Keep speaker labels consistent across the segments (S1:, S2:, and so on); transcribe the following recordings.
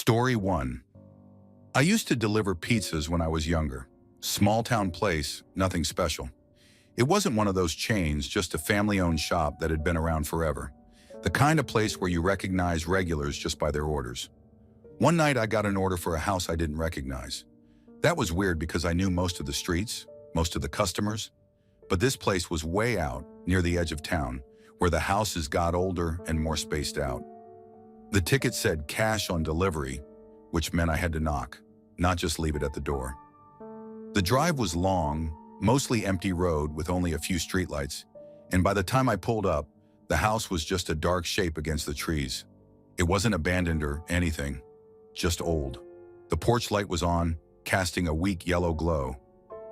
S1: Story 1. I used to deliver pizzas when I was younger. Small town place, nothing special. It wasn't one of those chains, just a family-owned shop that had been around forever. The kind of place where you recognize regulars just by their orders. One night I got an order for a house I didn't recognize. That was weird because I knew most of the streets, most of the customers. But this place was way out, near the edge of town, where the houses got older and more spaced out. The ticket said cash on delivery, which meant I had to knock, not just leave it at the door. The drive was long, mostly empty road with only a few streetlights, and by the time I pulled up, the house was just a dark shape against the trees. It wasn't abandoned or anything, just old. The porch light was on, casting a weak yellow glow.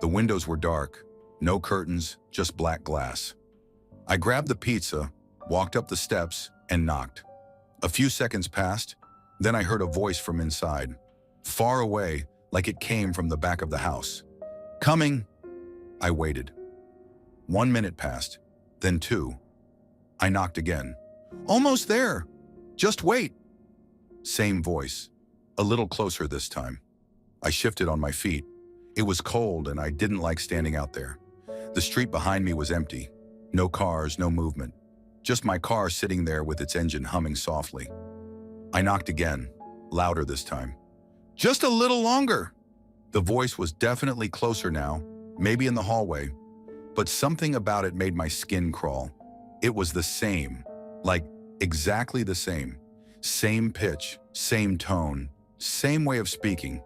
S1: The windows were dark, no curtains, just black glass. I grabbed the pizza, walked up the steps, and knocked. A few seconds passed, then I heard a voice from inside, far away, like it came from the back of the house. "Coming!" I waited. 1 minute passed, then 2. I knocked again. "Almost there! Just wait!" Same voice, a little closer this time. I shifted on my feet. It was cold and I didn't like standing out there. The street behind me was empty. No cars, no movement. Just my car sitting there with its engine humming softly. I knocked again, louder this time. "Just a little longer!" The voice was definitely closer now, maybe in the hallway, but something about it made my skin crawl. It was the same, like exactly the same. Same pitch, same tone, same way of speaking.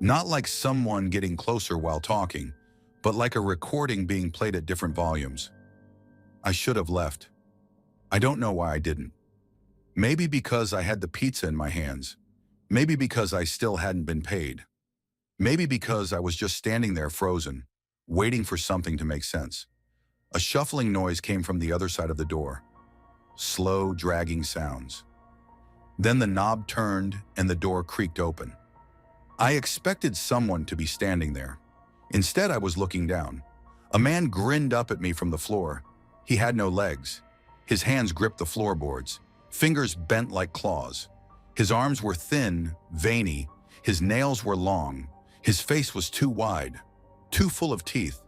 S1: Not like someone getting closer while talking, but like a recording being played at different volumes. I should have left. I don't know why I didn't. Maybe because I had the pizza in my hands. Maybe because I still hadn't been paid. Maybe because I was just standing there frozen, waiting for something to make sense. A shuffling noise came from the other side of the door. Slow, dragging sounds. Then the knob turned and the door creaked open. I expected someone to be standing there. Instead, I was looking down. A man grinned up at me from the floor. He had no legs. His hands gripped the floorboards, fingers bent like claws. His arms were thin, veiny. His nails were long. His face was too wide, too full of teeth.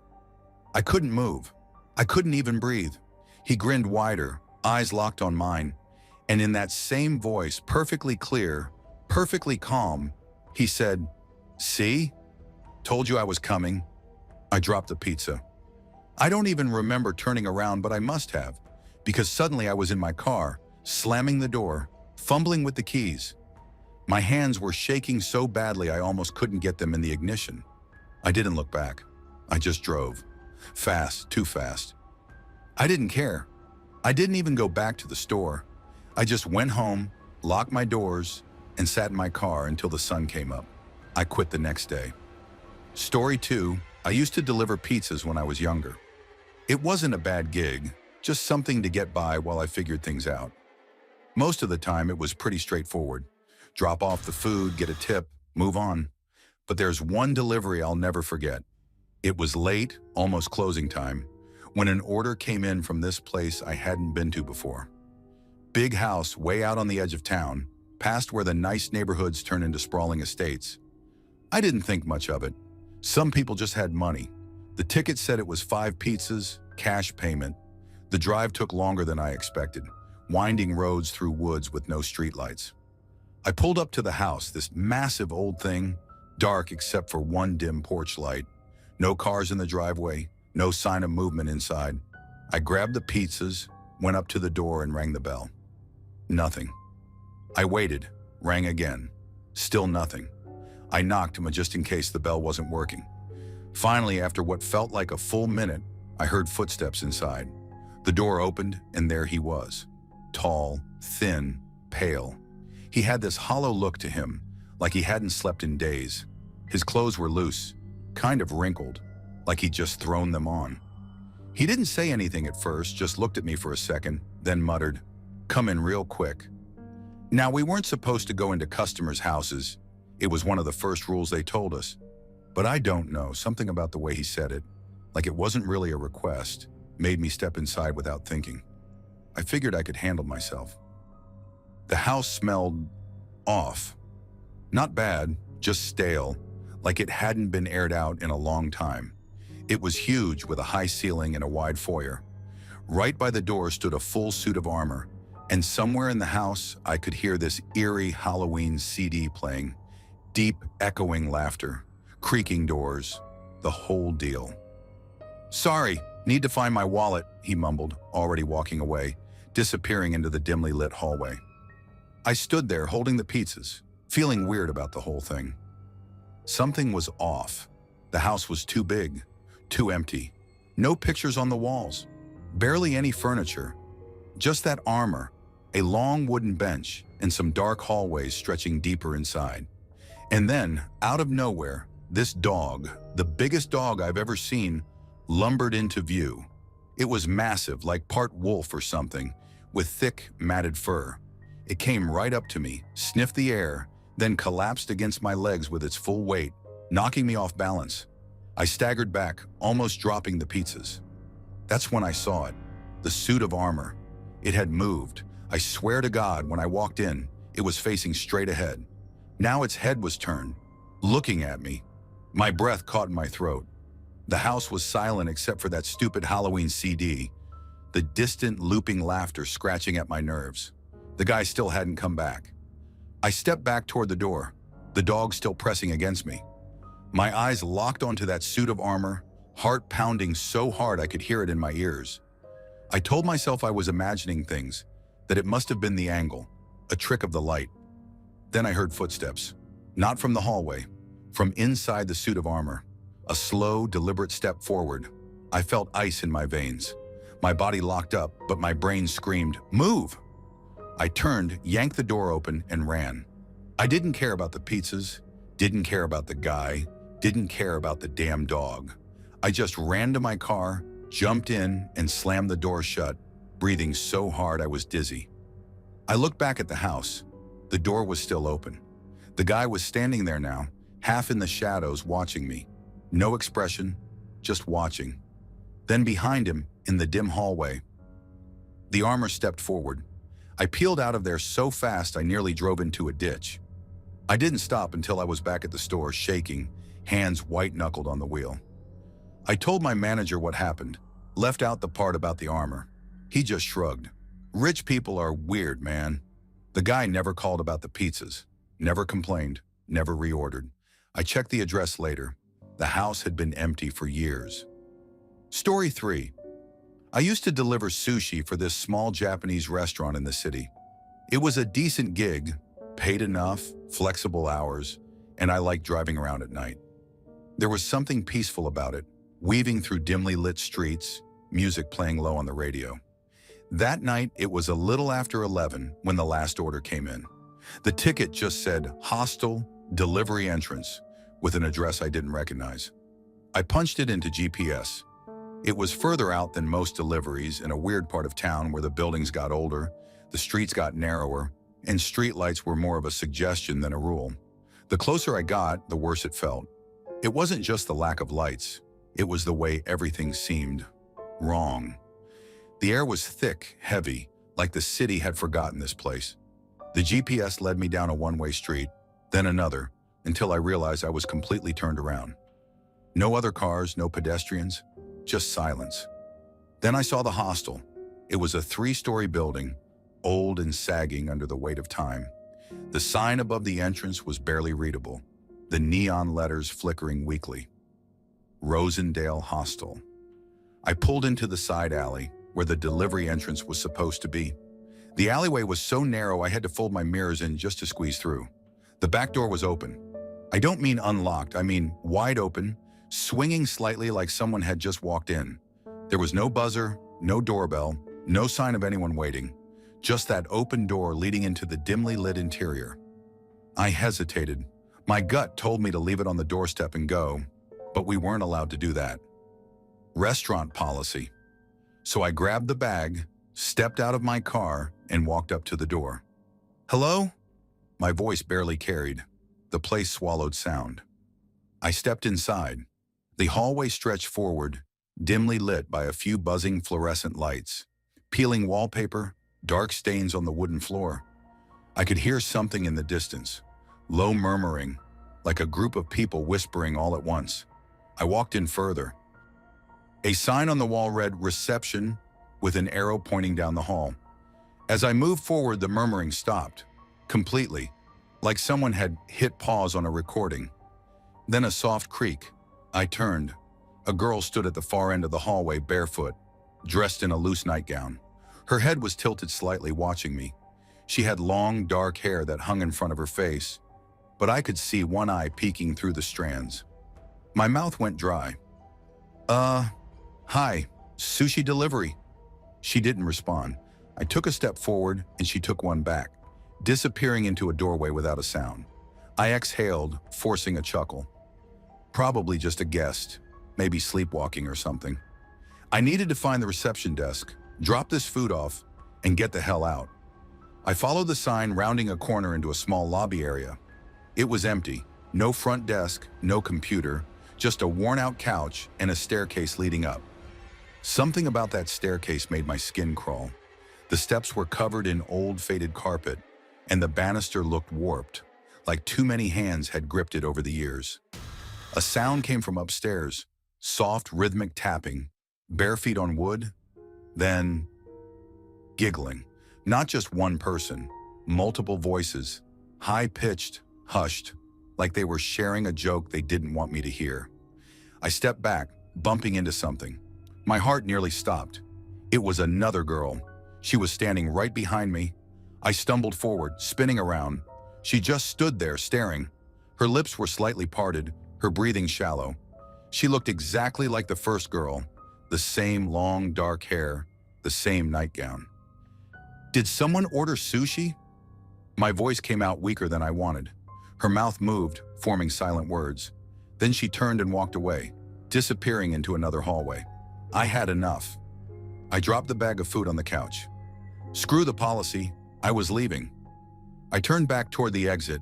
S1: I couldn't move. I couldn't even breathe. He grinned wider, eyes locked on mine. And in that same voice, perfectly clear, perfectly calm, he said, "See? Told you I was coming." I dropped the pizza. I don't even remember turning around, but I must have, because suddenly I was in my car, slamming the door, fumbling with the keys. My hands were shaking so badly I almost couldn't get them in the ignition. I didn't look back. I just drove. Fast, too fast. I didn't care. I didn't even go back to the store. I just went home, locked my doors, and sat in my car until the sun came up. I quit the next day. Story 2. I used to deliver pizzas when I was younger. It wasn't a bad gig, just something to get by while I figured things out. Most of the time, it was pretty straightforward. Drop off the food, get a tip, move on. But there's one delivery I'll never forget. It was late, almost closing time, when an order came in from this place I hadn't been to before. Big house way out on the edge of town, past where the nice neighborhoods turn into sprawling estates. I didn't think much of it. Some people just had money. The ticket said it was 5 pizzas, cash payment. The drive took longer than I expected, winding roads through woods with no streetlights. I pulled up to the house, this massive old thing, dark except for one dim porch light. No cars in the driveway, no sign of movement inside. I grabbed the pizzas, went up to the door and rang the bell. Nothing. I waited, rang again. Still nothing. I knocked just in case the bell wasn't working. Finally, after what felt like a full minute, I heard footsteps inside. The door opened and there he was. Tall, thin, pale. He had this hollow look to him, like he hadn't slept in days. His clothes were loose, kind of wrinkled, like he'd just thrown them on. He didn't say anything at first, just looked at me for a second, then muttered, "Come in real quick." Now, we weren't supposed to go into customers' houses. It was one of the first rules they told us. But I don't know, something about the way he said it, like it wasn't really a request, made me step inside without thinking. I figured I could handle myself. The house smelled off. Not bad, just stale, like it hadn't been aired out in a long time. It was huge with a high ceiling and a wide foyer. Right by the door stood a full suit of armor, and somewhere in the house I could hear this eerie Halloween CD playing. Deep, echoing laughter, creaking doors, the whole deal. "Sorry, need to find my wallet," he mumbled, already walking away, disappearing into the dimly lit hallway. I stood there holding the pizzas, feeling weird about the whole thing. Something was off. The house was too big, too empty. No pictures on the walls, barely any furniture. Just that armor, a long wooden bench, and some dark hallways stretching deeper inside. And then, out of nowhere, this dog, the biggest dog I've ever seen, lumbered into view. It was massive, like part wolf or something, with thick, matted fur. It came right up to me, sniffed the air, then collapsed against my legs with its full weight, knocking me off balance. I staggered back, almost dropping the pizzas. That's when I saw it, the suit of armor. It had moved. I swear to God, when I walked in, it was facing straight ahead. Now its head was turned, looking at me. My breath caught in my throat. The house was silent except for that stupid Halloween CD, the distant looping laughter scratching at my nerves. The guy still hadn't come back. I stepped back toward the door, the dog still pressing against me. My eyes locked onto that suit of armor, heart pounding so hard I could hear it in my ears. I told myself I was imagining things, that it must have been the angle, a trick of the light. Then I heard footsteps, not from the hallway, from inside the suit of armor. A slow, deliberate step forward. I felt ice in my veins. My body locked up, but my brain screamed, "Move!" I turned, yanked the door open, and ran. I didn't care about the pizzas, didn't care about the guy, didn't care about the damn dog. I just ran to my car, jumped in, and slammed the door shut, breathing so hard I was dizzy. I looked back at the house. The door was still open. The guy was standing there now, half in the shadows, watching me. No expression, just watching. Then behind him, in the dim hallway, the armor stepped forward. I peeled out of there so fast I nearly drove into a ditch. I didn't stop until I was back at the store, shaking, hands white-knuckled on the wheel. I told my manager what happened, left out the part about the armor. He just shrugged. Rich people are weird, man. The guy never called about the pizzas, never complained, never reordered. I checked the address later. The house had been empty for years. Story 3. I used to deliver sushi for this small Japanese restaurant in the city. It was a decent gig, paid enough, flexible hours, and I liked driving around at night. There was something peaceful about it, weaving through dimly lit streets, music playing low on the radio. That night, it was a little after 11 when the last order came in. The ticket just said, "Hostel, delivery entrance," with an address I didn't recognize. I punched it into GPS. It was further out than most deliveries, in a weird part of town where the buildings got older, the streets got narrower, and streetlights were more of a suggestion than a rule. The closer I got, the worse it felt. It wasn't just the lack of lights. It was the way everything seemed wrong. The air was thick, heavy, like the city had forgotten this place. The GPS led me down a one-way street, then another, until I realized I was completely turned around. No other cars, no pedestrians, just silence. Then I saw the hostel. It was a 3-story building, old and sagging under the weight of time. The sign above the entrance was barely readable, the neon letters flickering weakly. Rosendale Hostel. I pulled into the side alley, where the delivery entrance was supposed to be. The alleyway was so narrow I had to fold my mirrors in just to squeeze through. The back door was open. I don't mean unlocked, I mean wide open, swinging slightly like someone had just walked in. There was no buzzer, no doorbell, no sign of anyone waiting, just that open door leading into the dimly lit interior. I hesitated. My gut told me to leave it on the doorstep and go, but we weren't allowed to do that. Restaurant policy. So I grabbed the bag, stepped out of my car, and walked up to the door. "Hello?" My voice barely carried. The place swallowed sound. I stepped inside. The hallway stretched forward, dimly lit by a few buzzing fluorescent lights, peeling wallpaper, dark stains on the wooden floor. I could hear something in the distance, low murmuring, like a group of people whispering all at once. I walked in further. A sign on the wall read "Reception" with an arrow pointing down the hall. As I moved forward, the murmuring stopped, completely, like someone had hit pause on a recording. Then a soft creak. I turned. A girl stood at the far end of the hallway, barefoot, dressed in a loose nightgown. Her head was tilted slightly, watching me. She had long, dark hair that hung in front of her face, but I could see one eye peeking through the strands. My mouth went dry. Hi, sushi delivery." She didn't respond. I took a step forward and she took one back, disappearing into a doorway without a sound. I exhaled, forcing a chuckle. Probably just a guest, maybe sleepwalking or something. I needed to find the reception desk, drop this food off, and get the hell out. I followed the sign, rounding a corner into a small lobby area. It was empty. No front desk, no computer, just a worn-out couch and a staircase leading up. Something about that staircase made my skin crawl. The steps were covered in old, faded carpet, and the banister looked warped, like too many hands had gripped it over the years. A sound came from upstairs, soft, rhythmic tapping, bare feet on wood, then giggling. Not just one person, multiple voices, high-pitched, hushed, like they were sharing a joke they didn't want me to hear. I stepped back, bumping into something. My heart nearly stopped. It was another girl. She was standing right behind me. I stumbled forward, spinning around. She just stood there, staring. Her lips were slightly parted, her breathing shallow. She looked exactly like the first girl, the same long, dark hair, the same nightgown. "Did someone order sushi?" My voice came out weaker than I wanted. Her mouth moved, forming silent words. Then she turned and walked away, disappearing into another hallway. I had enough. I dropped the bag of food on the couch. Screw the policy, I was leaving. I turned back toward the exit,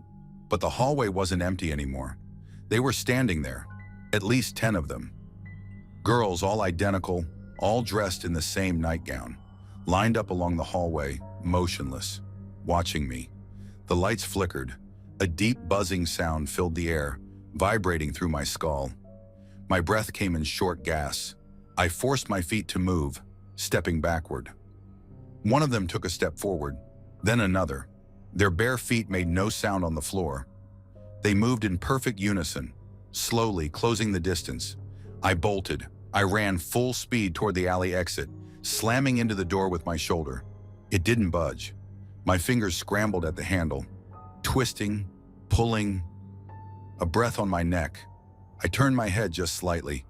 S1: but the hallway wasn't empty anymore. They were standing there, at least 10 of them. Girls, all identical, all dressed in the same nightgown, lined up along the hallway, motionless, watching me. The lights flickered. A deep buzzing sound filled the air, vibrating through my skull. My breath came in short gasps. I forced my feet to move, stepping backward. One of them took a step forward, then another. Their bare feet made no sound on the floor. They moved in perfect unison, slowly closing the distance. I bolted. I ran full speed toward the alley exit, slamming into the door with my shoulder. It didn't budge. My fingers scrambled at the handle, twisting, pulling, a breath on my neck. I turned my head just slightly.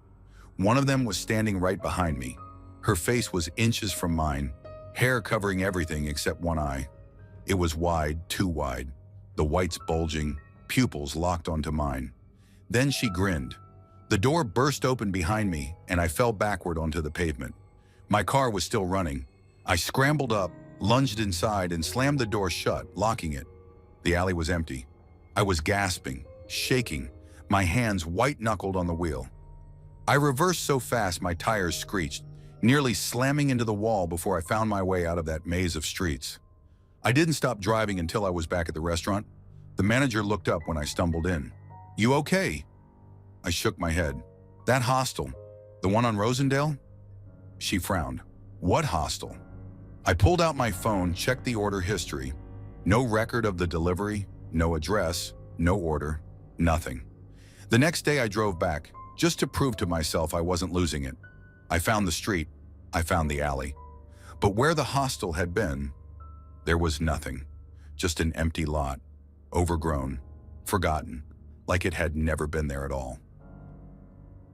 S1: One of them was standing right behind me. Her face was inches from mine, hair covering everything except one eye. It was wide, too wide, the whites bulging, pupils locked onto mine. Then she grinned. The door burst open behind me, and I fell backward onto the pavement. My car was still running. I scrambled up, lunged inside, and slammed the door shut, locking it. The alley was empty. I was gasping, shaking, my hands white-knuckled on the wheel. I reversed so fast my tires screeched, nearly slamming into the wall before I found my way out of that maze of streets. I didn't stop driving until I was back at the restaurant. The manager looked up when I stumbled in. "You okay?" I shook my head. "That hostel, the one on Rosendale?" She frowned. "What hostel?" I pulled out my phone, checked the order history. No record of the delivery, no address, no order, nothing. The next day I drove back, just to prove to myself I wasn't losing it. I found the street, I found the alley. But where the hostel had been, there was nothing. Just an empty lot, overgrown, forgotten, like it had never been there at all.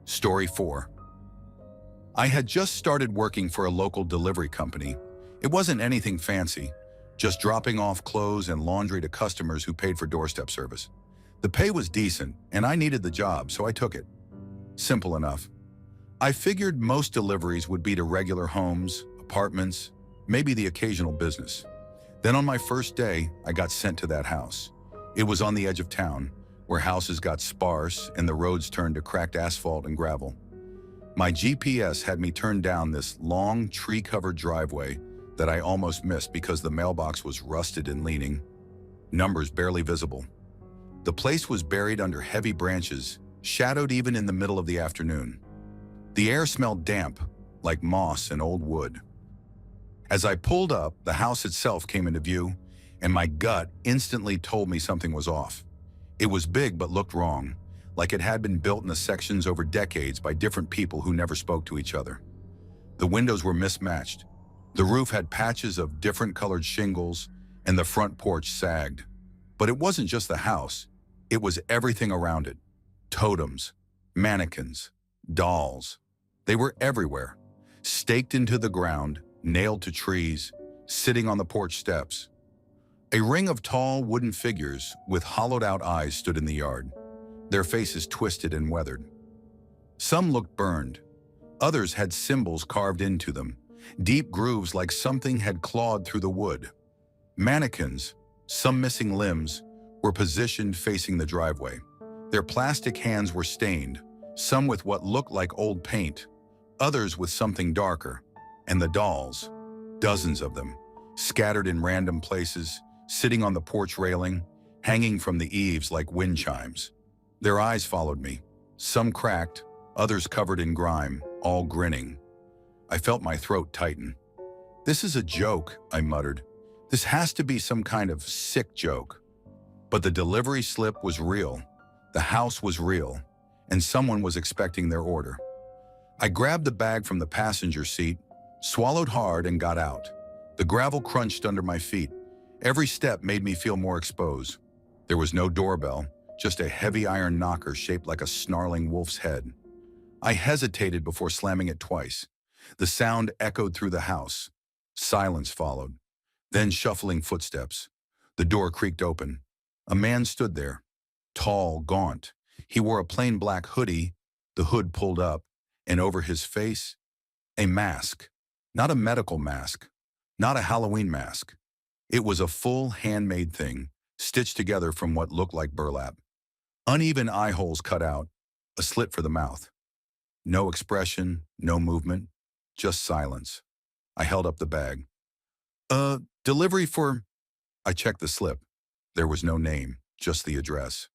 S1: Story 4. I had just started working for a local delivery company. It wasn't anything fancy, just dropping off clothes and laundry to customers who paid for doorstep service. The pay was decent, and I needed the job, so I took it. Simple enough. I figured most deliveries would be to regular homes, apartments, maybe the occasional business. Then on my first day, I got sent to that house. It was on the edge of town, where houses got sparse and the roads turned to cracked asphalt and gravel. My GPS had me turn down this long, tree-covered driveway that I almost missed because the mailbox was rusted and leaning, numbers barely visible. The place was buried under heavy branches, shadowed even in the middle of the afternoon. The air smelled damp, like moss and old wood. As I pulled up, the house itself came into view, and my gut instantly told me something was off. It was big but looked wrong, like it had been built in the sections over decades by different people who never spoke to each other. The windows were mismatched. The roof had patches of different colored shingles, and the front porch sagged. But it wasn't just the house. It was everything around it. Totems, mannequins, dolls. They were everywhere, staked into the ground, nailed to trees, sitting on the porch steps. A ring of tall wooden figures with hollowed-out eyes stood in the yard, their faces twisted and weathered. Some looked burned. Others had symbols carved into them, deep grooves like something had clawed through the wood. Mannequins, some missing limbs, were positioned facing the driveway. Their plastic hands were stained, some with what looked like old paint, others with something darker. And the dolls, dozens of them, scattered in random places, sitting on the porch railing, hanging from the eaves like wind chimes. Their eyes followed me, some cracked, others covered in grime, all grinning. I felt my throat tighten. "This is a joke," I muttered. "This has to be some kind of sick joke." But the delivery slip was real, the house was real, and someone was expecting their order. I grabbed the bag from the passenger seat, swallowed hard, and got out. The gravel crunched under my feet. Every step made me feel more exposed. There was no doorbell, just a heavy iron knocker shaped like a snarling wolf's head. I hesitated before slamming it twice. The sound echoed through the house. Silence followed. Then shuffling footsteps. The door creaked open. A man stood there, tall, gaunt. He wore a plain black hoodie, the hood pulled up, and over his face, a mask. Not a medical mask, not a Halloween mask. It was a full handmade thing, stitched together from what looked like burlap. Uneven eye holes cut out, a slit for the mouth. No expression, no movement, just silence. I held up the bag. Delivery for..." I checked the slip. There was no name, just the address.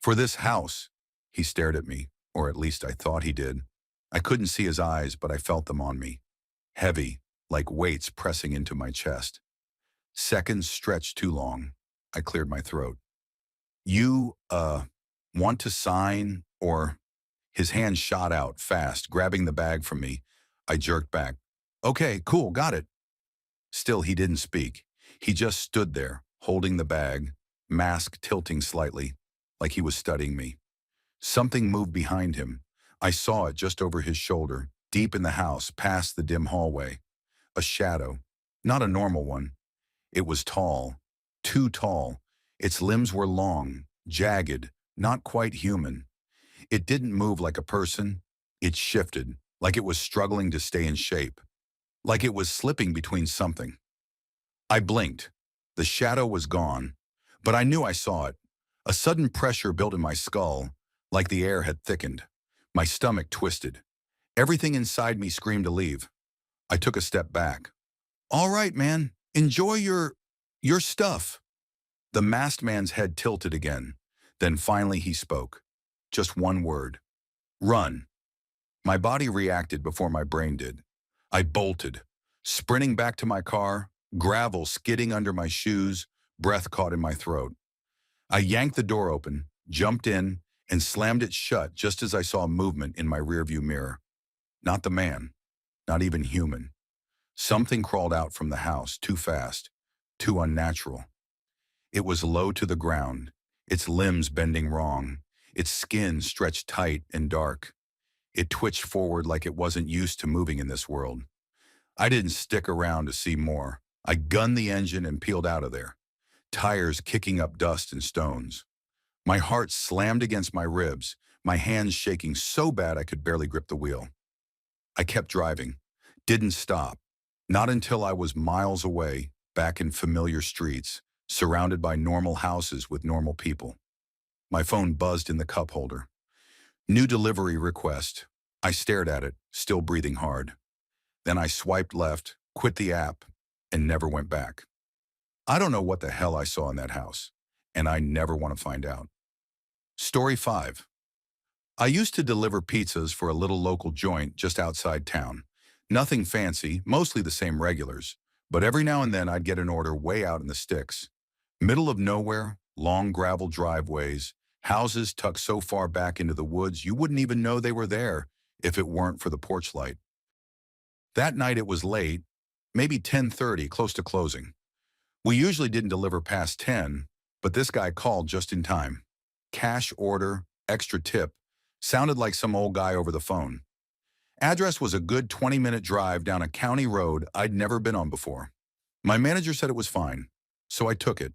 S1: "For this house." He stared at me, or at least I thought he did. I couldn't see his eyes, but I felt them on me. Heavy, like weights pressing into my chest. Seconds stretched too long. I cleared my throat. "You, want to sign, or..." His hand shot out, fast, grabbing the bag from me. I jerked back. "Okay, cool, got it." Still, he didn't speak. He just stood there, holding the bag, mask tilting slightly, like he was studying me. Something moved behind him. I saw it just over his shoulder, deep in the house, past the dim hallway. A shadow, not a normal one. It was tall, too tall. Its limbs were long, jagged, not quite human. It didn't move like a person. It shifted, like it was struggling to stay in shape, like it was slipping between something. I blinked. The shadow was gone, but I knew I saw it. A sudden pressure built in my skull, like the air had thickened. My stomach twisted. Everything inside me screamed to leave. I took a step back. "All right, man, enjoy your stuff." The masked man's head tilted again. Then finally he spoke. Just one word. "Run." My body reacted before my brain did. I bolted, sprinting back to my car, gravel skidding under my shoes, breath caught in my throat. I yanked the door open, jumped in, and slammed it shut just as I saw movement in my rearview mirror. Not the man, not even human. Something crawled out from the house, too fast, too unnatural. It was low to the ground, its limbs bending wrong, its skin stretched tight and dark. It twitched forward like it wasn't used to moving in this world. I didn't stick around to see more. I gunned the engine and peeled out of there, tires kicking up dust and stones. My heart slammed against my ribs, my hands shaking so bad I could barely grip the wheel. I kept driving, didn't stop, not until I was miles away, back in familiar streets, surrounded by normal houses with normal people. My phone buzzed in the cup holder. New delivery request. I stared at it, still breathing hard. Then I swiped left, quit the app, and never went back. I don't know what the hell I saw in that house. and I never want to find out. Story 5. I used to deliver pizzas for a little local joint just outside town. Nothing fancy, mostly the same regulars, but every now and then I'd get an order way out in the sticks. Middle of nowhere, long gravel driveways, houses tucked so far back into the woods you wouldn't even know they were there if it weren't for the porch light. That night it was late, maybe 10:30, close to closing. We usually didn't deliver past 10, but this guy called just in time. Cash order, extra tip, sounded like some old guy over the phone. Address was a good 20-minute drive down a county road I'd never been on before. My manager said it was fine, so I took it.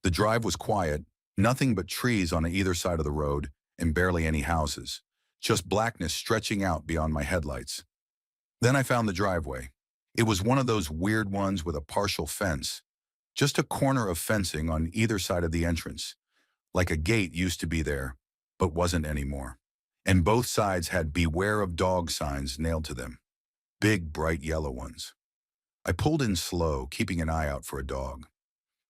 S1: The drive was quiet, nothing but trees on either side of the road, and barely any houses. Just blackness stretching out beyond my headlights. Then I found the driveway. It was one of those weird ones with a partial fence. Just a corner of fencing on either side of the entrance. Like a gate used to be there, but wasn't anymore. And both sides had "Beware of Dog" signs nailed to them. Big, bright yellow ones. I pulled in slow, keeping an eye out for a dog.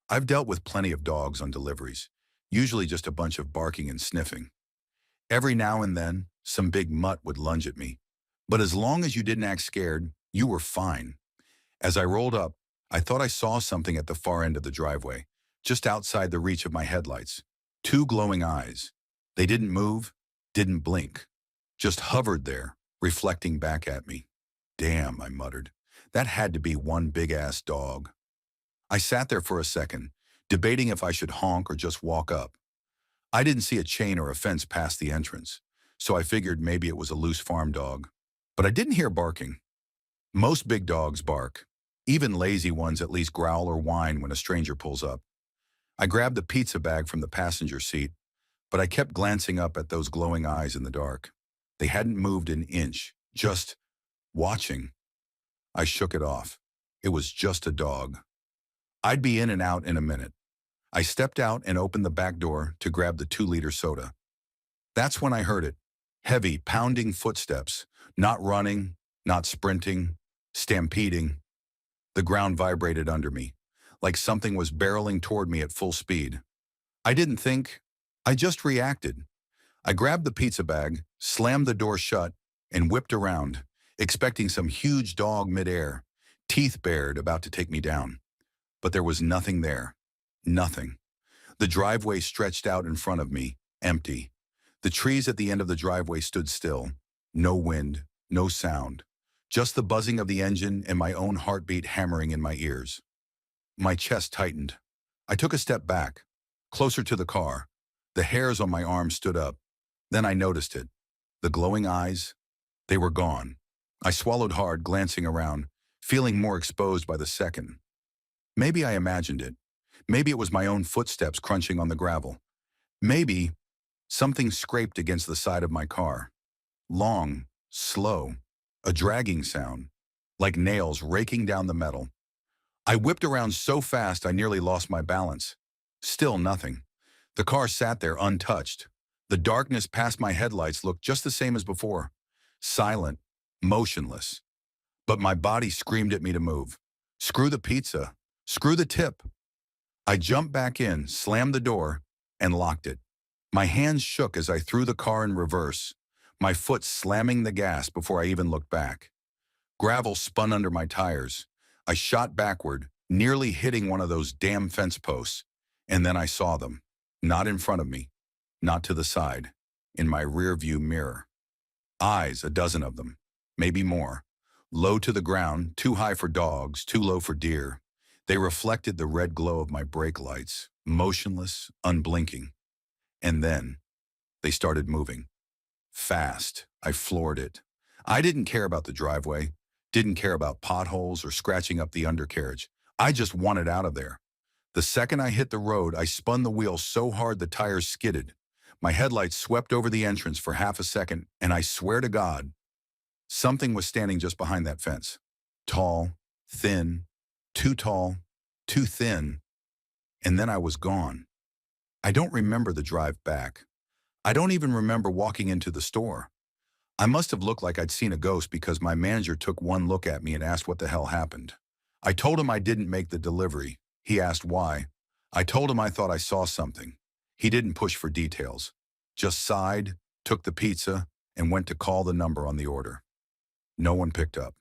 S1: I've dealt with plenty of dogs on deliveries, usually just a bunch of barking and sniffing. Every now and then, some big mutt would lunge at me. But as long as you didn't act scared, you were fine. As I rolled up, I thought I saw something at the far end of the driveway, just outside the reach of my headlights. Two glowing eyes. They didn't move, didn't blink, just hovered there, reflecting back at me. Damn, I muttered. That had to be one big-ass dog. I sat there for a second, debating if I should honk or just walk up. I didn't see a chain or a fence past the entrance, so I figured maybe it was a loose farm dog. But I didn't hear barking. Most big dogs bark. Even lazy ones at least growl or whine when a stranger pulls up. I grabbed the pizza bag from the passenger seat, but I kept glancing up at those glowing eyes in the dark. They hadn't moved an inch, just watching. I shook it off. It was just a dog. I'd be in and out in a minute. I stepped out and opened the back door to grab the 2-liter soda. That's when I heard it. Heavy, pounding footsteps. Not running, not sprinting, stampeding. The ground vibrated under me, like something was barreling toward me at full speed. I didn't think. I just reacted. I grabbed the pizza bag, slammed the door shut, and whipped around, expecting some huge dog midair, teeth bared, about to take me down. But there was nothing there. Nothing. The driveway stretched out in front of me, empty. The trees at the end of the driveway stood still. No wind, no sound. Just the buzzing of the engine and my own heartbeat hammering in my ears. My chest tightened. I took a step back, closer to the car. The hairs on my arms stood up. Then I noticed it. The glowing eyes, they were gone. I swallowed hard, glancing around, feeling more exposed by the second. Maybe I imagined it. Maybe it was my own footsteps crunching on the gravel. Maybe something scraped against the side of my car. Long, slow, a dragging sound, like nails raking down the metal. I whipped around so fast I nearly lost my balance. Still nothing. The car sat there untouched. The darkness past my headlights looked just the same as before. Silent, motionless. But my body screamed at me to move. Screw the pizza. Screw the tip. I jumped back in, slammed the door, and locked it. My hands shook as I threw the car in reverse, my foot slamming the gas before I even looked back. Gravel spun under my tires. I shot backward, nearly hitting one of those damn fence posts, and then I saw them. Not in front of me, not to the side, in my rear-view mirror. Eyes, a dozen of them, maybe more. Low to the ground, too high for dogs, too low for deer. They reflected the red glow of my brake lights, motionless, unblinking. And then, they started moving. Fast. I floored it. I didn't care about the driveway, didn't care about potholes or scratching up the undercarriage. I just wanted out of there. The second I hit the road, I spun the wheel so hard the tires skidded. My headlights swept over the entrance for half a second, and I swear to God, something was standing just behind that fence. Tall, thin, too tall, too thin, and then I was gone. I don't remember the drive back. I don't even remember walking into the store. I must have looked like I'd seen a ghost because my manager took one look at me and asked what the hell happened. I told him I didn't make the delivery. He asked why. I told him I thought I saw something. He didn't push for details, just sighed, took the pizza, and went to call the number on the order. No one picked up.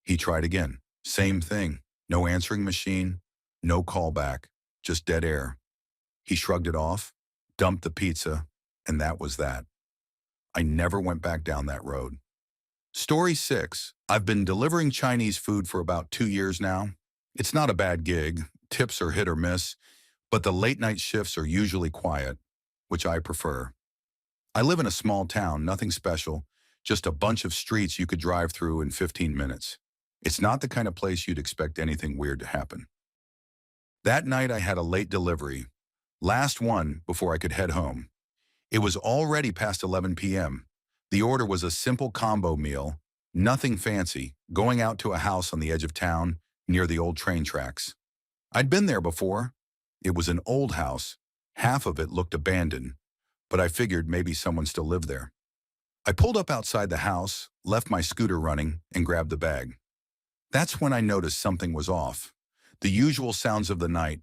S1: He tried again. Same thing. No answering machine, no call back, just dead air. He shrugged it off, dumped the pizza, and that was that. I never went back down that road. Story 6. I've been delivering Chinese food for about 2 years now. It's not a bad gig. Tips are hit or miss, but the late night shifts are usually quiet, which I prefer. I live in a small town, nothing special, just a bunch of streets you could drive through in 15 minutes. It's not the kind of place you'd expect anything weird to happen. That night I had a late delivery, last one before I could head home. It was already past 11 p.m. The order was a simple combo meal, nothing fancy, going out to a house on the edge of town near the old train tracks. I'd been there before. It was an old house. Half of it looked abandoned, but I figured maybe someone still lived there. I pulled up outside the house, left my scooter running, and grabbed the bag. That's when I noticed something was off. The usual sounds of the night,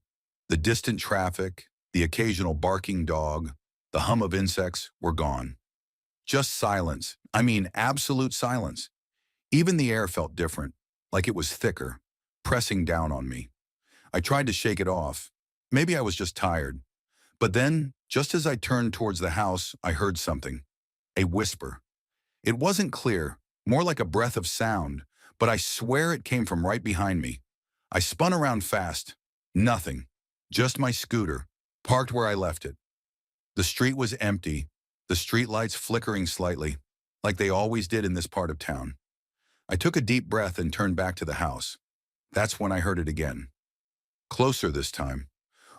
S1: the distant traffic, the occasional barking dog, the hum of insects were gone. Just silence. I mean, absolute silence. Even the air felt different, like it was thicker, pressing down on me. I tried to shake it off. Maybe I was just tired. But then, just as I turned towards the house, I heard something. A whisper. It wasn't clear, more like a breath of sound, but I swear it came from right behind me. I spun around fast. Nothing. Just my scooter, parked where I left it. The street was empty, the streetlights flickering slightly, like they always did in this part of town. I took a deep breath and turned back to the house. That's when I heard it again. Closer this time.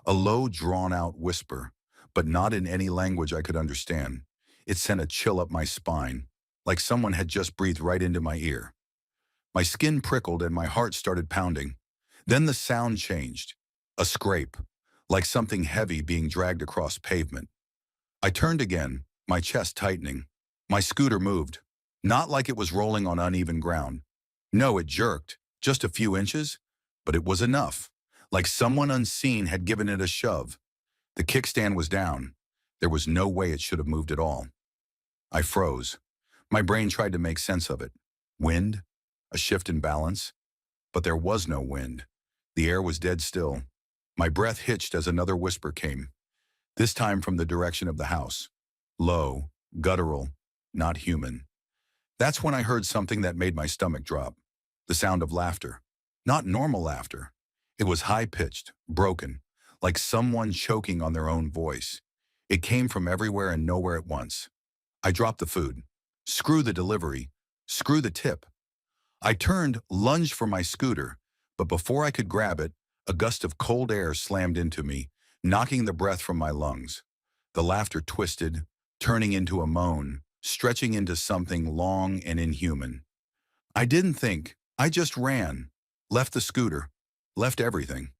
S1: A low, drawn-out whisper, but not in any language I could understand. It sent a chill up my spine, like someone had just breathed right into my ear. My skin prickled and my heart started pounding. Then the sound changed. A scrape, like something heavy being dragged across pavement. I turned again, my chest tightening. My scooter moved, not like it was rolling on uneven ground. No, it jerked, just a few inches, but it was enough, like someone unseen had given it a shove. The kickstand was down. There was no way it should have moved at all. I froze. My brain tried to make sense of it. Wind? A shift in balance? But there was no wind. The air was dead still. My breath hitched as another whisper came, this time from the direction of the house. Low, guttural, not human. That's when I heard something that made my stomach drop. The sound of laughter. Not normal laughter. It was high-pitched, broken, like someone choking on their own voice. It came from everywhere and nowhere at once. I dropped the food. Screw the delivery. Screw the tip. I turned, lunged for my scooter, but before I could grab it, a gust of cold air slammed into me, knocking the breath from my lungs. The laughter twisted, turning into a moan, stretching into something long and inhuman. I didn't think. I just ran. Left the scooter. Left everything.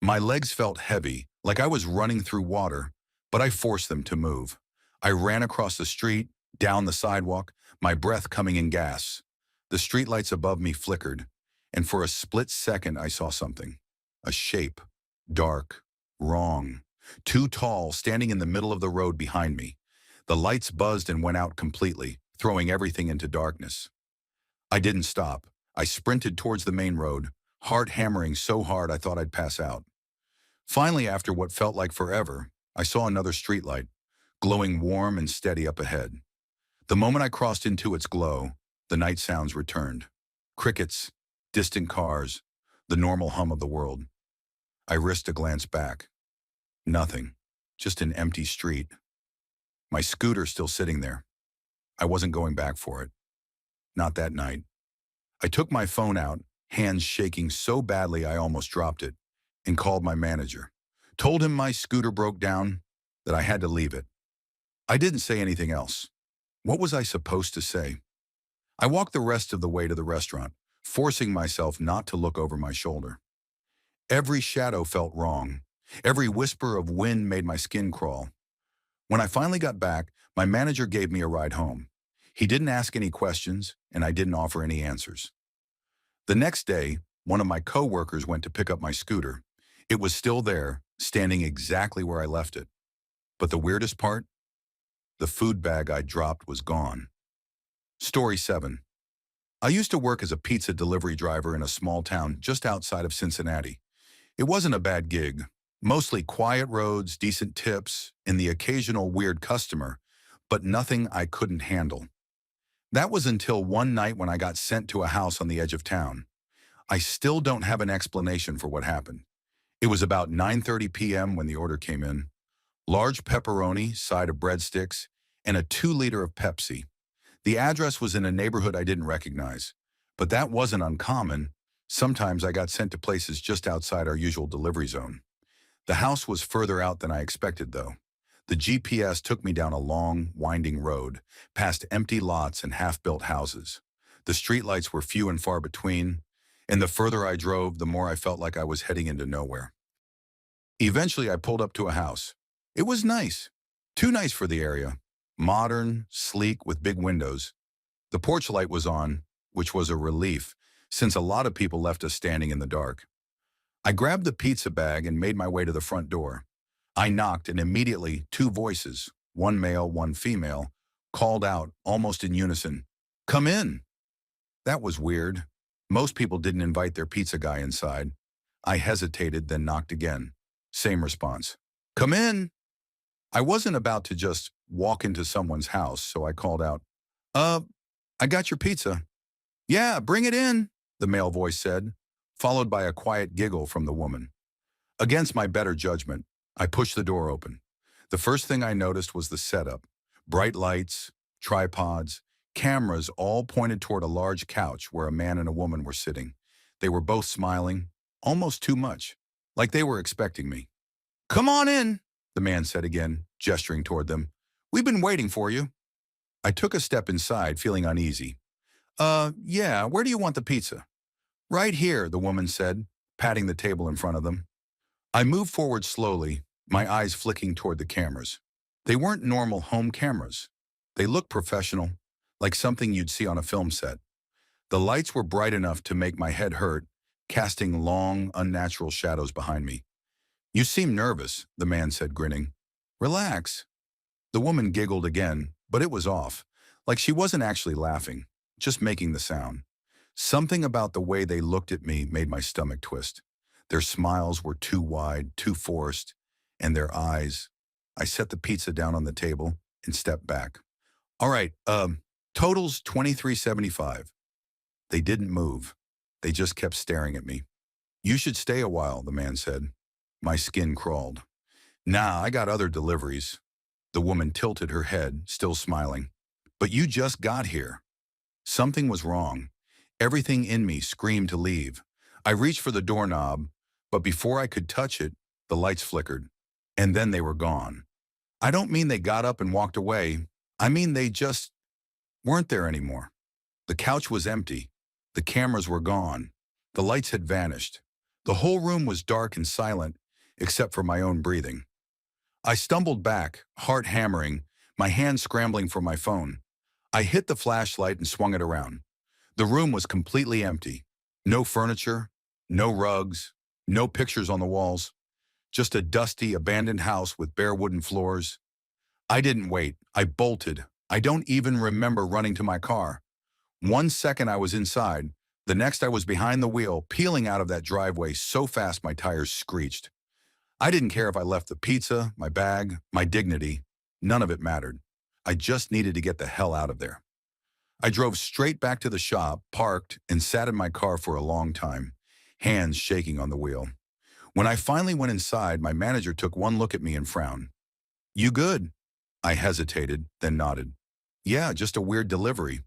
S1: My legs felt heavy, like I was running through water, but I forced them to move. I ran across the street, down the sidewalk, my breath coming in gasps. The streetlights above me flickered, and for a split second I saw something. A shape. Dark. Wrong. Too tall, standing in the middle of the road behind me. The lights buzzed and went out completely, throwing everything into darkness. I didn't stop. I sprinted towards the main road, heart hammering so hard I thought I'd pass out. Finally, after what felt like forever, I saw another streetlight, glowing warm and steady up ahead. The moment I crossed into its glow, the night sounds returned. Crickets, distant cars, the normal hum of the world. I risked a glance back. Nothing, just an empty street. My scooter still sitting there. I wasn't going back for it. Not that night. I took my phone out, hands shaking so badly I almost dropped it, and called my manager. Told him my scooter broke down, that I had to leave it. I didn't say anything else. What was I supposed to say? I walked the rest of the way to the restaurant, forcing myself not to look over my shoulder. Every shadow felt wrong. Every whisper of wind made my skin crawl. When I finally got back, my manager gave me a ride home. He didn't ask any questions, and I didn't offer any answers. The next day, one of my coworkers went to pick up my scooter. It was still there, standing exactly where I left it. But the weirdest part? The food bag I dropped was gone. Story 7. I used to work as a pizza delivery driver in a small town just outside of Cincinnati. It wasn't a bad gig. Mostly quiet roads, decent tips, and the occasional weird customer, but nothing I couldn't handle. That was until one night when I got sent to a house on the edge of town. I still don't have an explanation for what happened. It was about 9:30 p.m. when the order came in. Large pepperoni, side of breadsticks, and a 2-liter of Pepsi. The address was in a neighborhood I didn't recognize, but that wasn't uncommon. Sometimes I got sent to places just outside our usual delivery zone. The house was further out than I expected, though. The GPS took me down a long, winding road, past empty lots and half-built houses. The streetlights were few and far between, and the further I drove, the more I felt like I was heading into nowhere. Eventually, I pulled up to a house. It was nice. Too nice for the area. Modern, sleek, with big windows. The porch light was on, which was a relief, since a lot of people left us standing in the dark. I grabbed the pizza bag and made my way to the front door. I knocked, and immediately 2 voices, one male, one female, called out, almost in unison, "Come in!" That was weird. Most people didn't invite their pizza guy inside. I hesitated, then knocked again. Same response. "Come in!" I wasn't about to just walk into someone's house, so I called out, "Uh, I got your pizza." "Yeah, bring it in," the male voice said, followed by a quiet giggle from the woman. Against my better judgment, I pushed the door open. The first thing I noticed was the setup. Bright lights, tripods, cameras all pointed toward a large couch where a man and a woman were sitting. They were both smiling, almost too much, like they were expecting me. "Come on in," the man said again, gesturing toward them. "We've been waiting for you." I took a step inside, feeling uneasy. Yeah, where do you want the pizza?" "Right here," the woman said, patting the table in front of them. I moved forward slowly, my eyes flicking toward the cameras. They weren't normal home cameras. They looked professional, like something you'd see on a film set. The lights were bright enough to make my head hurt, casting long, unnatural shadows behind me. "You seem nervous," the man said, grinning. "Relax." The woman giggled again, but it was off, like she wasn't actually laughing, just making the sound. Something about the way they looked at me made my stomach twist. Their smiles were too wide, too forced, and their eyes. I set the pizza down on the table and stepped back. "All right, total's $23.75. They didn't move. They just kept staring at me. "You should stay a while," the man said. My skin crawled. "Nah, I got other deliveries." The woman tilted her head, still smiling. "But you just got here." Something was wrong. Everything in me screamed to leave. I reached for the doorknob, but before I could touch it, the lights flickered. And then they were gone. I don't mean they got up and walked away. I mean they just weren't there anymore. The couch was empty. The cameras were gone. The lights had vanished. The whole room was dark and silent, except for my own breathing. I stumbled back, heart hammering, my hand scrambling for my phone. I hit the flashlight and swung it around. The room was completely empty. No furniture, no rugs, no pictures on the walls. Just a dusty, abandoned house with bare wooden floors. I didn't wait. I bolted. I don't even remember running to my car. 1 second I was inside. The next I was behind the wheel, peeling out of that driveway so fast my tires screeched. I didn't care if I left the pizza, my bag, my dignity. None of it mattered. I just needed to get the hell out of there. I drove straight back to the shop, parked, and sat in my car for a long time, hands shaking on the wheel. When I finally went inside, my manager took one look at me and frowned. "You good?" I hesitated, then nodded. "Yeah, just a weird delivery."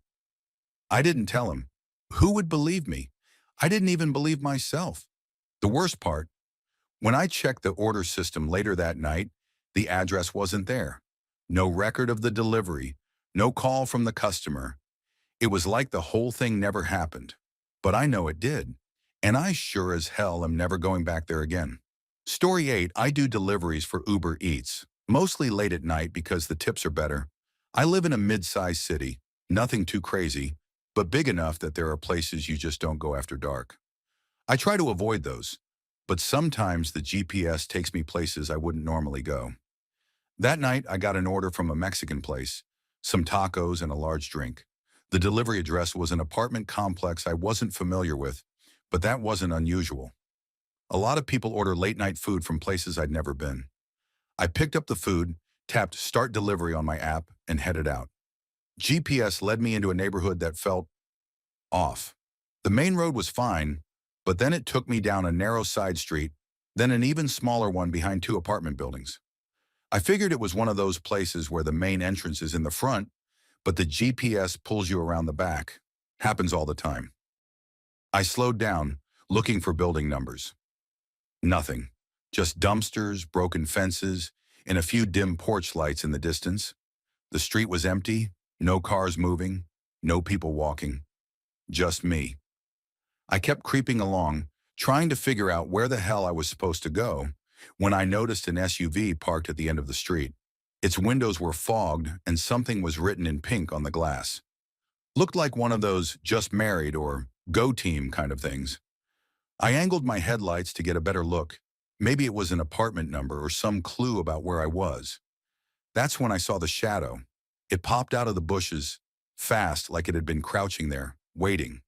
S1: I didn't tell him. Who would believe me? I didn't even believe myself. The worst part, when I checked the order system later that night, the address wasn't there. No record of the delivery, no call from the customer. It was like the whole thing never happened. But I know it did. And I sure as hell am never going back there again. Story 8, I do deliveries for Uber Eats, mostly late at night because the tips are better. I live in a mid-sized city, nothing too crazy, but big enough that there are places you just don't go after dark. I try to avoid those. but sometimes the GPS takes me places I wouldn't normally go. That night, I got an order from a Mexican place, some tacos and a large drink. The delivery address was an apartment complex I wasn't familiar with, but that wasn't unusual. A lot of people order late-night food from places I'd never been. I picked up the food, tapped Start Delivery on my app, and headed out. GPS led me into a neighborhood that felt off. The main road was fine, but then it took me down a narrow side street, then an even smaller one behind two apartment buildings. I figured it was one of those places where the main entrance is in the front, but the GPS pulls you around the back. Happens all the time. I slowed down, looking for building numbers. Nothing. Just dumpsters, broken fences, and a few dim porch lights in the distance. The street was empty, no cars moving, no people walking. Just me. I kept creeping along, trying to figure out where the hell I was supposed to go, when I noticed an SUV parked at the end of the street. Its windows were fogged and something was written in pink on the glass. Looked like one of those just married or go team kind of things. I angled my headlights to get a better look. Maybe it was an apartment number or some clue about where I was. That's when I saw the shadow. It popped out of the bushes, fast like it had been crouching there, waiting.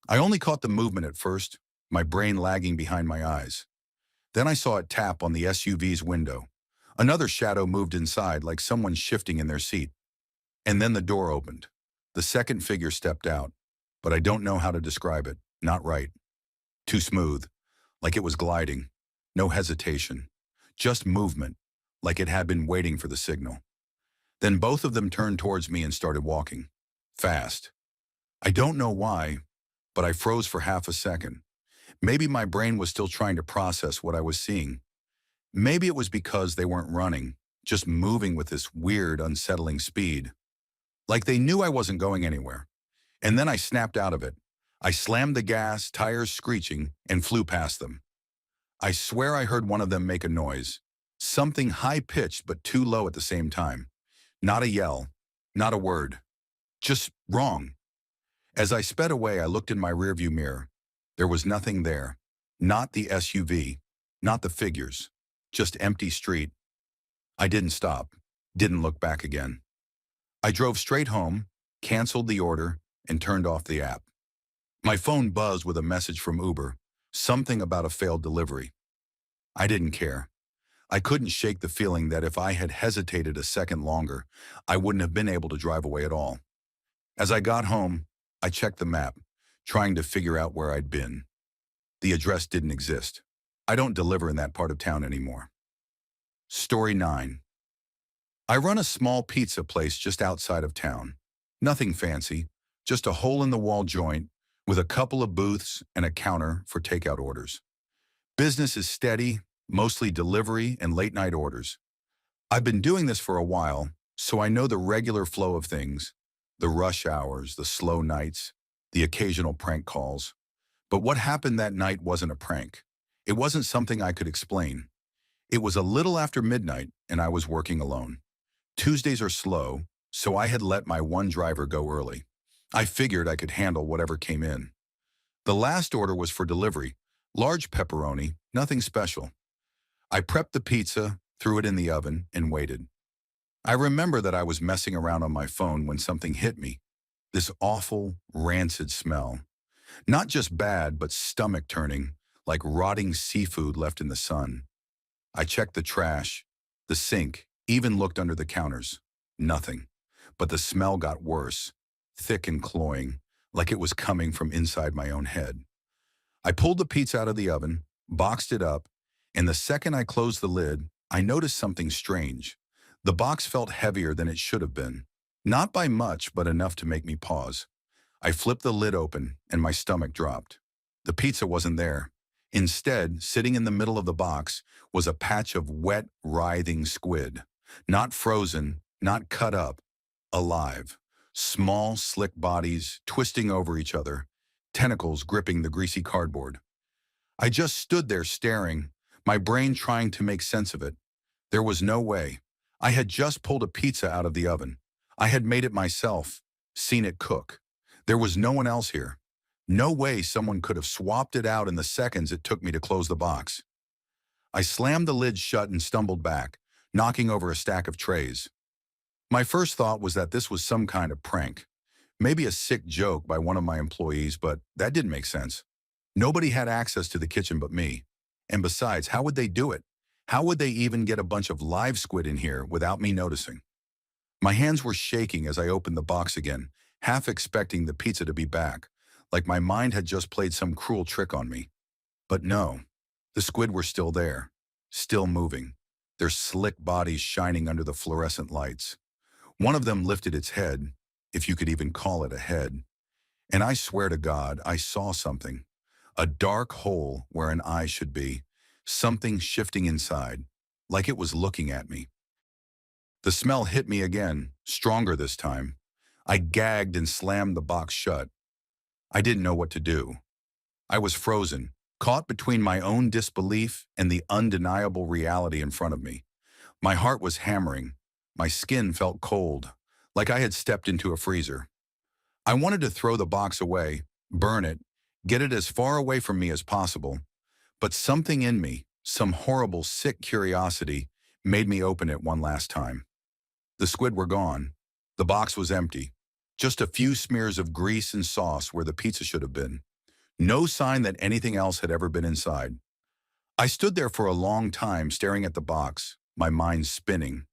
S1: I only caught the movement at first, my brain lagging behind my eyes. Then I saw it tap on the SUV's window. Another shadow moved inside like someone shifting in their seat. And then the door opened. The second figure stepped out, but I don't know how to describe it. Not right. Too smooth, like it was gliding. No hesitation. Just movement, like it had been waiting for the signal. Then both of them turned towards me and started walking. Fast. I don't know why, but I froze for half a second. Maybe my brain was still trying to process what I was seeing. Maybe it was because they weren't running, just moving with this weird, unsettling speed. Like they knew I wasn't going anywhere. And then I snapped out of it. I slammed the gas, tires screeching, and flew past them. I swear I heard one of them make a noise. Something high-pitched but too low at the same time. Not a yell, not a word. Just wrong. As I sped away, I looked in my rearview mirror. There was nothing there. Not the SUV, not the figures. Just empty street. I didn't stop, didn't look back again. I drove straight home, canceled the order, and turned off the app. My phone buzzed with a message from Uber, something about a failed delivery. I didn't care. I couldn't shake the feeling that if I had hesitated a second longer, I wouldn't have been able to drive away at all. As I got home, I checked the map, trying to figure out where I'd been. The address didn't exist. I don't deliver in that part of town anymore. Story 9. I run a small pizza place just outside of town. Nothing fancy, just a hole-in-the-wall joint with a couple of booths and a counter for takeout orders. Business is steady, mostly delivery and late-night orders. I've been doing this for a while, so I know the regular flow of things, the rush hours, the slow nights, the occasional prank calls. But what happened that night wasn't a prank. It wasn't something I could explain. It was a little after midnight, and I was working alone. Tuesdays are slow, so I had let my one driver go early. I figured I could handle whatever came in. The last order was for delivery, large pepperoni, nothing special. I prepped the pizza, threw it in the oven, and waited. I remember that I was messing around on my phone when something hit me. This awful, rancid smell. Not just bad, but stomach-turning, like rotting seafood left in the sun. I checked the trash, the sink, even looked under the counters. Nothing. But the smell got worse, thick and cloying, like it was coming from inside my own head. I pulled the pizza out of the oven, boxed it up, and the second I closed the lid, I noticed something strange. The box felt heavier than it should have been. Not by much, but enough to make me pause. I flipped the lid open, and my stomach dropped. The pizza wasn't there. Instead, sitting in the middle of the box, was a patch of wet, writhing squid. Not frozen, not cut up, alive. Small, slick bodies, twisting over each other, tentacles gripping the greasy cardboard. I just stood there staring, my brain trying to make sense of it. There was no way. I had just pulled a pizza out of the oven. I had made it myself, seen it cook. There was no one else here. No way someone could have swapped it out in the seconds it took me to close the box. I slammed the lid shut and stumbled back, knocking over a stack of trays. My first thought was that this was some kind of prank. Maybe a sick joke by one of my employees, but that didn't make sense. Nobody had access to the kitchen but me. And besides, how would they do it? How would they even get a bunch of live squid in here without me noticing? My hands were shaking as I opened the box again, half expecting the pizza to be back, like my mind had just played some cruel trick on me. But no, the squid were still there, still moving, their slick bodies shining under the fluorescent lights. One of them lifted its head, if you could even call it a head, and I swear to God, I saw something. A dark hole where an eye should be, something shifting inside, like it was looking at me. The smell hit me again, stronger this time. I gagged and slammed the box shut. I didn't know what to do. I was frozen, caught between my own disbelief and the undeniable reality in front of me. My heart was hammering. My skin felt cold, like I had stepped into a freezer. I wanted to throw the box away, burn it, get it as far away from me as possible. But something in me, some horrible, sick curiosity, made me open it one last time. The squid were gone. The box was empty. Just a few smears of grease and sauce where the pizza should have been. No sign that anything else had ever been inside. I stood there for a long time staring at the box, my mind spinning.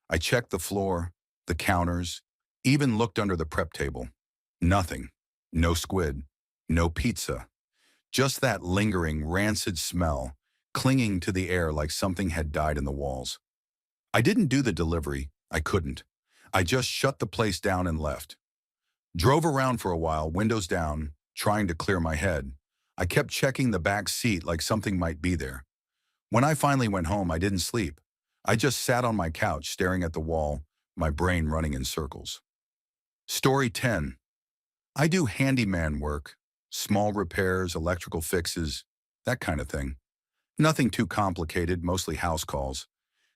S1: I checked the floor, the counters, even looked under the prep table. Nothing. No squid. No pizza. Just that lingering, rancid smell, clinging to the air like something had died in the walls. I didn't do the delivery. I couldn't. I just shut the place down and left. Drove around for a while, windows down, trying to clear my head. I kept checking the back seat like something might be there. When I finally went home, I didn't sleep. I just sat on my couch staring at the wall, my brain running in circles. Story 10. I do handyman work, small repairs, electrical fixes, that kind of thing. Nothing too complicated, mostly house calls.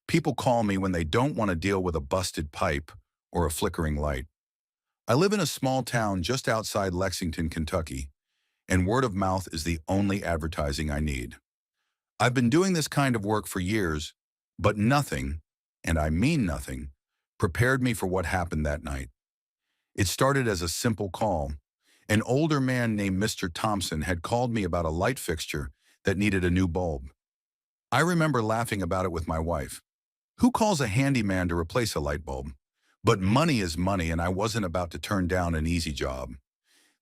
S1: People call me when they don't want to deal with a busted pipe or a flickering light. I live in a small town just outside Lexington, Kentucky, and word of mouth is the only advertising I need. I've been doing this kind of work for years, but nothing, and I mean nothing, prepared me for what happened that night. It started as a simple call. An older man named Mr. Thompson had called me about a light fixture that needed a new bulb. I remember laughing about it with my wife. Who calls a handyman to replace a light bulb? But money is money, and I wasn't about to turn down an easy job.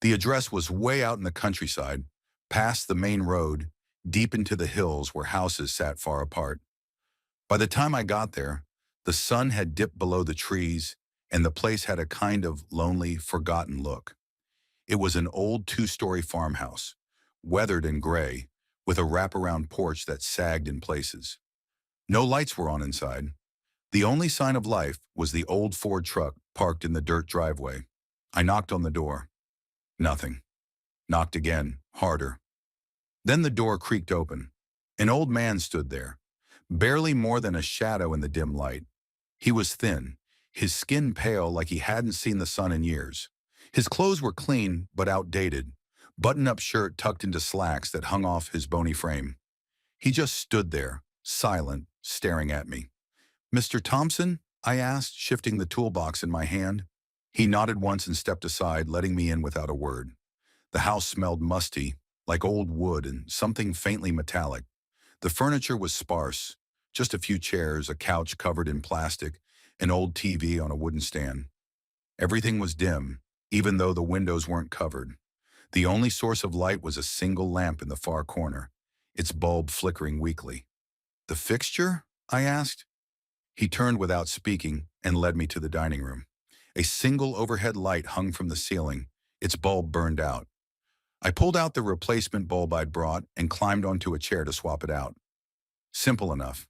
S1: The address was way out in the countryside, past the main road, deep into the hills where houses sat far apart. By the time I got there, the sun had dipped below the trees, and the place had a kind of lonely, forgotten look. It was an old two-story farmhouse, weathered and gray, with a wraparound porch that sagged in places. No lights were on inside. The only sign of life was the old Ford truck parked in the dirt driveway. I knocked on the door. Nothing. Knocked again, harder. Then the door creaked open. An old man stood there, barely more than a shadow in the dim light. He was thin, his skin pale like he hadn't seen the sun in years. His clothes were clean but outdated, button-up shirt tucked into slacks that hung off his bony frame. He just stood there, silent, staring at me. "Mr. Thompson?" I asked, shifting the toolbox in my hand. He nodded once and stepped aside, letting me in without a word. The house smelled musty, like old wood and something faintly metallic. The furniture was sparse, just a few chairs, a couch covered in plastic, an old TV on a wooden stand. Everything was dim, even though the windows weren't covered. The only source of light was a single lamp in the far corner, its bulb flickering weakly. "The fixture?" I asked. He turned without speaking and led me to the dining room. A single overhead light hung from the ceiling, its bulb burned out. I pulled out the replacement bulb I'd brought and climbed onto a chair to swap it out. Simple enough.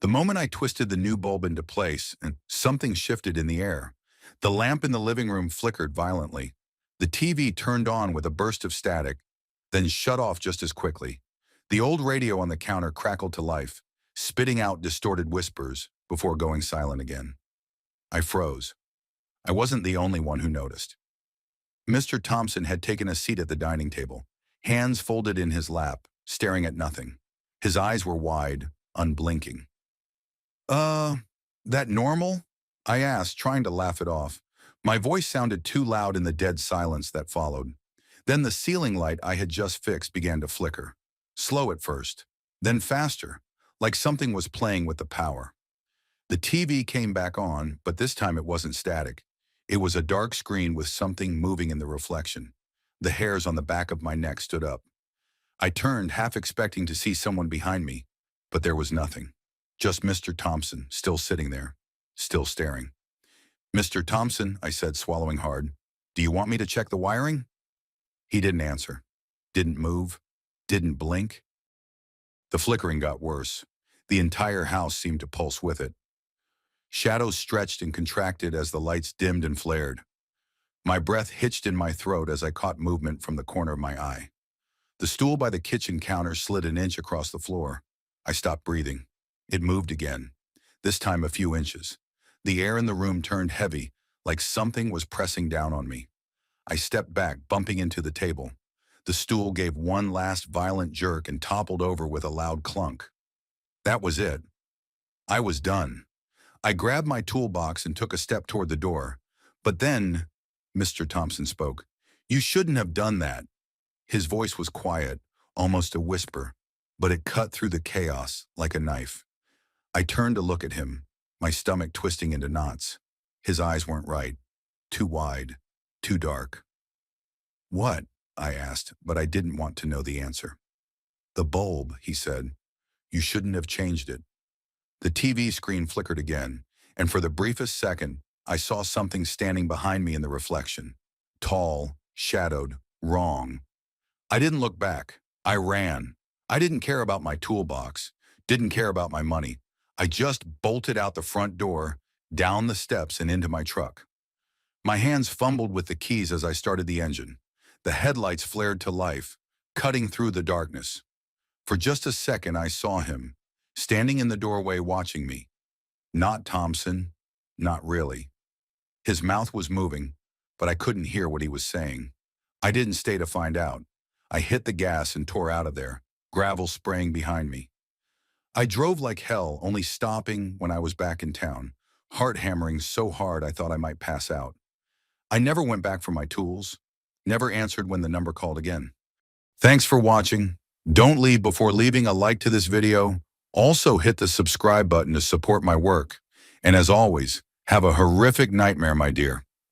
S1: The moment I twisted the new bulb into place, and something shifted in the air. The lamp in the living room flickered violently. The TV turned on with a burst of static, then shut off just as quickly. The old radio on the counter crackled to life, spitting out distorted whispers before going silent again. I froze. I wasn't the only one who noticed. Mr. Thompson had taken a seat at the dining table, hands folded in his lap, staring at nothing. His eyes were wide, unblinking. Uh, that normal? I asked, trying to laugh it off. My voice sounded too loud in the dead silence that followed. Then the ceiling light I had just fixed began to flicker. Slow at first, then faster, like something was playing with the power. The TV came back on, but this time it wasn't static. It was a dark screen with something moving in the reflection. The hairs on the back of my neck stood up. I turned, half expecting to see someone behind me, but there was nothing. Just Mr. Thompson, still sitting there, still staring. "Mr. Thompson," I said, swallowing hard, "do you want me to check the wiring?" He didn't answer, didn't move, didn't blink. The flickering got worse. The entire house seemed to pulse with it. Shadows stretched and contracted as the lights dimmed and flared. My breath hitched in my throat as I caught movement from the corner of my eye. The stool by the kitchen counter slid an inch across the floor. I stopped breathing. It moved again, this time a few inches. The air in the room turned heavy, like something was pressing down on me. I stepped back, bumping into the table. The stool gave one last violent jerk and toppled over with a loud clunk. That was it. I was done. I grabbed my toolbox and took a step toward the door. But then, Mr. Thompson spoke. "You shouldn't have done that." His voice was quiet, almost a whisper, but it cut through the chaos like a knife. I turned to look at him, my stomach twisting into knots. His eyes weren't right. Too wide, too dark. "What?" I asked, but I didn't want to know the answer. "The bulb," he said. "You shouldn't have changed it." The TV screen flickered again, and for the briefest second, I saw something standing behind me in the reflection. Tall, shadowed, wrong. I didn't look back. I ran. I didn't care about my toolbox, didn't care about my money. I just bolted out the front door, down the steps and into my truck. My hands fumbled with the keys as I started the engine. The headlights flared to life, cutting through the darkness. For just a second, I saw him, standing in the doorway watching me. Not Thompson, not really. His mouth was moving, but I couldn't hear what he was saying. I didn't stay to find out. I hit the gas and tore out of there, gravel spraying behind me. I drove like hell, only stopping when I was back in town, heart hammering so hard I thought I might pass out. I never went back for my tools, never answered when the number called again. Thanks for watching. Don't leave before leaving a like to this video. Also hit the subscribe button to support my work. And as always, have a horrific nightmare, my dear.